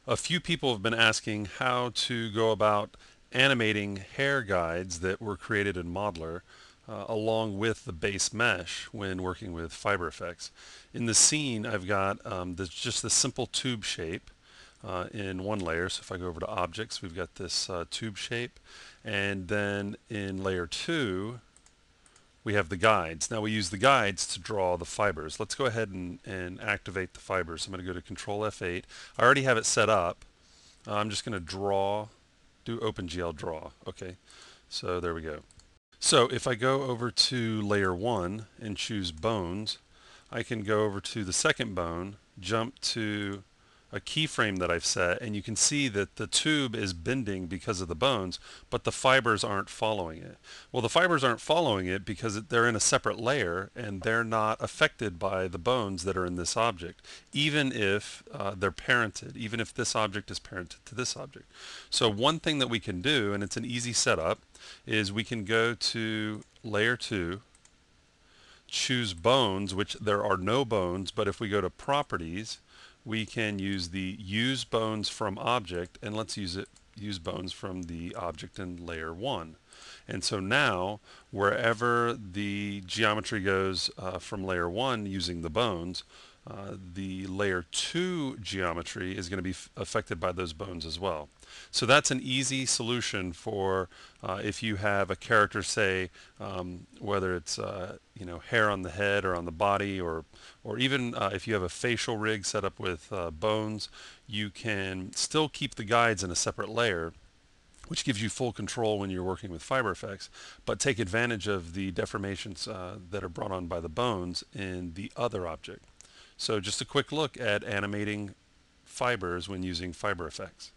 A few people have been asking how to go about animating hair guides that were created in Modeler along with the base mesh when working with FiberFX. In the scene, I've got just this simple tube shape in one layer. So if I go over to Objects, we've got this tube shape. And then in layer 2, we have the guides. Now we use the guides to draw the fibers. Let's go ahead and activate the fibers. I'm going to go to Control F8. I already have it set up. I'm just going to do OpenGL draw. Okay, so there we go. So if I go over to layer 1 and choose bones, I can go over to the second bone, jump to a keyframe that I've set, and you can see that the tube is bending because of the bones, but the fibers aren't following it. Well, the fibers aren't following it because they're in a separate layer and they're not affected by the bones that are in this object, even if they're parented, even if this object is parented to this object. So one thing that we can do, and it's an easy setup, is we can go to layer 2, choose bones, which there are no bones, but if we go to properties, we can use the use bones from object, and let's use bones from the object in layer 1. And so now wherever the geometry goes from layer 1 using the bones, the layer 2 geometry is going to be affected by those bones as well. So that's an easy solution for if you have a character, say, whether it's hair on the head or on the body, or even if you have a facial rig set up with bones, you can still keep the guides in a separate layer, which gives you full control when you're working with FiberFX, but take advantage of the deformations that are brought on by the bones in the other object. So just a quick look at animating fibers when using FiberFX.